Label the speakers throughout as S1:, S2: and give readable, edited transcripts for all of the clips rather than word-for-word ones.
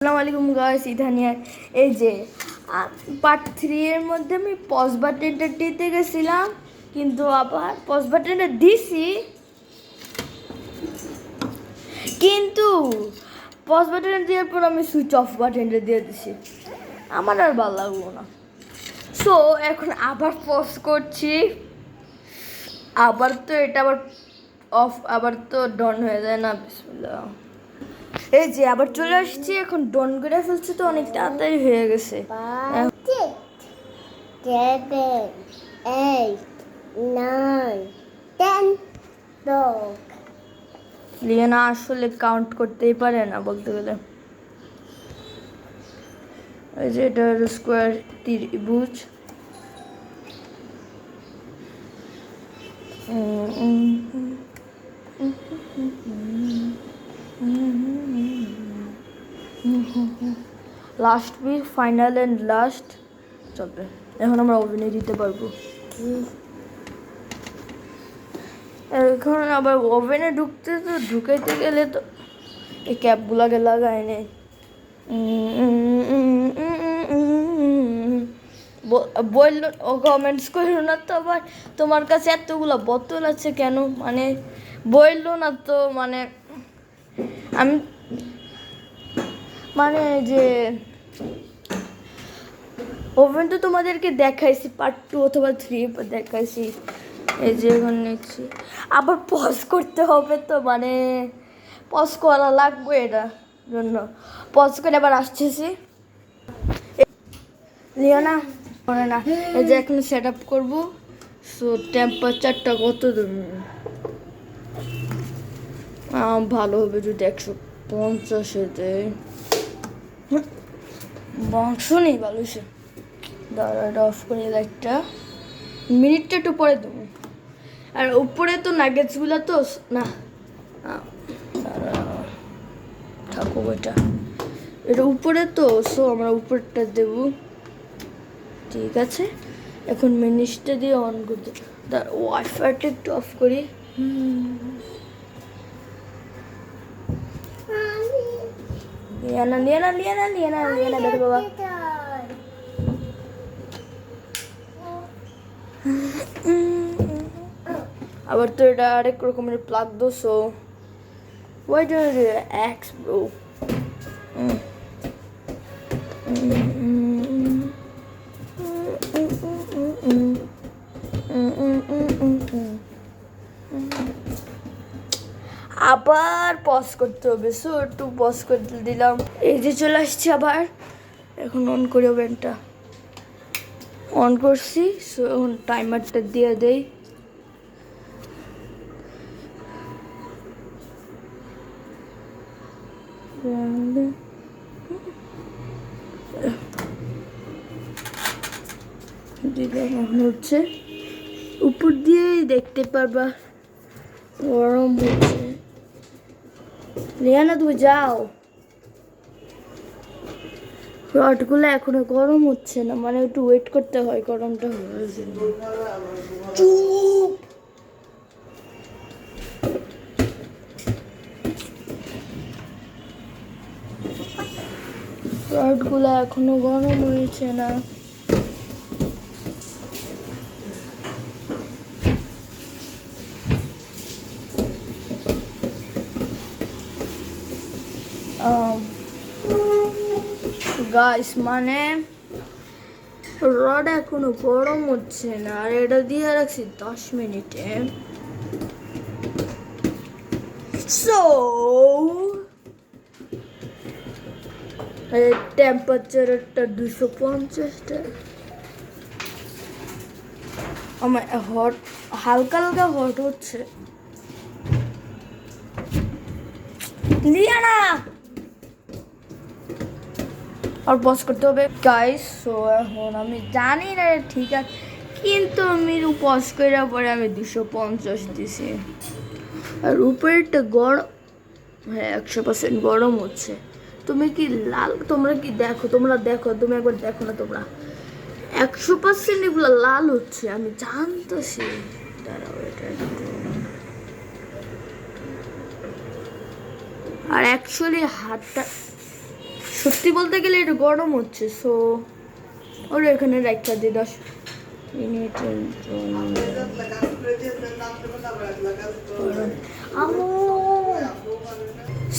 S1: আসসালামু আলাইকুম গাইস, ইথানিয়ার এই যে পার্ট 3 এর মধ্যে আমি পজ বাটনটা দিতে গেছিলাম, কিন্তু আবার পজ বাটনটা দিছি, কিন্তু পজ বাটনটা দেওয়ার পর আমি সুইচ অফ বাটনটা দিয়ে দিছি। আমার আর ভালো লাগলো না, সো এখন আবার পজ করছি। আবার তো এটা আবার অফ, আবার তো ডন হয়ে যায় না। বিসমিল্লাহ। এই যে আবার চলে আসছি, এখন ডন করে ফেলছি, তো অনেক তাড়াতাড়ি হয়ে গেছে।
S2: 7, 8, 9, 10 dog.
S1: লিয়ানা আসলে কাউন্ট করতেই পারে না বলতে গেলে। এই যে এটা স্কোয়ার ত্রিভুজ। Last week final and last চলবে। এখন আমরা ওভেনে দিতে পারবো। এখন আবার ওভেনে ঢুকাইতে গেলে তো এই ক্যাপগুলাকে লাগাই নেই। বললো ও কমেন্টস করলো না তো আবার, তোমার কাছে এতগুলো বোতল আছে কেন, মানে বললো না তো, মানে আমি মানে যে ওভেন তো তোমাদেরকে দেখাইছি পার্ট 2 অথবা 3 দেখাইছি। এই যে এখন নিচ্ছি, আবার পজ করতে হবে, তো মানে পজ করা লাগবে, এটা জন্য পজ করে আবার আসতেছি। লিও না মনে না, এই যে এখন সেট আপ করবো। সো টেম্পারেচারটা কত দেবো? ভালো হবে যদি 150-এ দেয়। মাংস নেই ভালো সে। দাঁড়াটা অফ করে লাইটটা, মিনিটটা একটু পরে দেবো। আর উপরে তো নাগেটসগুলো তো না, থাকুক এটা, এটা উপরে তো, সো আমরা উপরটা দেব। ঠিক আছে, এখন মিনিটটা দিয়ে অন করতে, ওয়াইফাইটা একটু অফ করি। Liana Liana Liana Liana Liana বেটা বাবা। আবার তো এটা আরেক রকমের প্লাগ দো, so why don't you ask bro? আবার পজ করতে হবে, সো একটু পজ করতে দিলাম। এই যে চলে আসছি আবার, এখন অন করি ওভেনটা। অন করছি, সো এখন টাইমারটা দিয়ে দেই। হচ্ছে উপর দিয়েই দেখতে পারবা গরম হচ্ছে। লিয়ানা তুমি যাও, রডগুলো এখনো গরম হচ্ছে না, মানে একটু ওয়েট করতে হয় গরমটা হওয়ার জন্য। চুপ, রডগুলো এখনো গরম হয়েছে না। গাইস মানে রড এখনো গরম হচ্ছে না, আর এটা দিয়ে রাখছি 10 মিনিটে। সো টেম্পারেচারটা 250টা, আমার হট, হালকা হালকা হট হচ্ছে। লিয়ানা আর পজ করতে হবে গাইস। সো এখন আমি জানি না ঠিক আছে, কিন্তু আমি পজ করার পরে আমি 250 দিছি, আর উপরেরটা গরম, হ্যাঁ 100% গরম হচ্ছে। তুমি কি লাল, তোমরা কি দেখো, তোমরা দেখো, তুমি একবার দেখো না, তোমরা 100% এগুলো লাল হচ্ছে, আমি জানতেছি। দাঁড়াও এটা একটু, আর অ্যাকচুয়ালি হাতটা সত্যি বলতে গেলে এটা গরম হচ্ছে, সো ওরা এখানে রাখা দিয়ে 10 মিনিটের জন্য।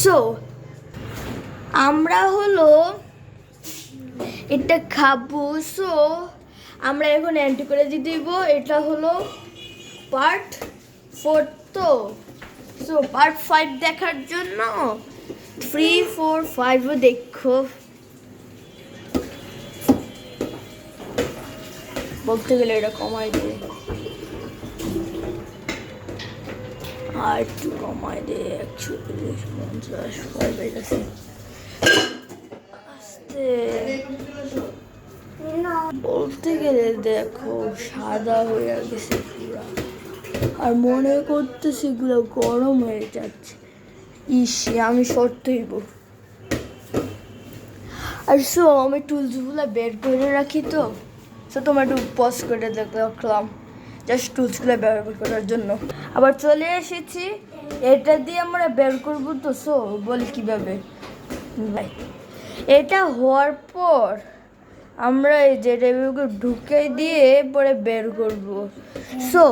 S1: সো আমরা হলো এটা খাবো, সো আমরা এখন এন্ট্রি করে দিয়ে দিব। এটা হলো পার্ট 4, তো সো পার্ট 5 দেখার জন্য 3, 4, 5ও দেখো। বলতে গেলে এটা কমাই দিয়ে আর একটু কমাই দিয়ে 130, 50 পড়বে গেছে আস্তে। বলতে গেলে দেখো সাদা হয়ে গেছে পুরা, আর মনে করতেছি এগুলো গরম হয়ে যাচ্ছে। ইসে আমি শর্ট হইব। আর সো আমি টুলসগুলো বের করে রাখি, তো সো তোমার একটু পজ করে দেখলাম জাস্ট টুলসগুলো ব্যবহার করার জন্য। আবার চলে এসেছি, এটা দিয়ে আমরা বের করবো, তো সো বলি কীভাবে। ভাই এটা হওয়ার পর আমরা এই যে টেবিলকে ঢুকে দিয়ে পরে বের করব। সো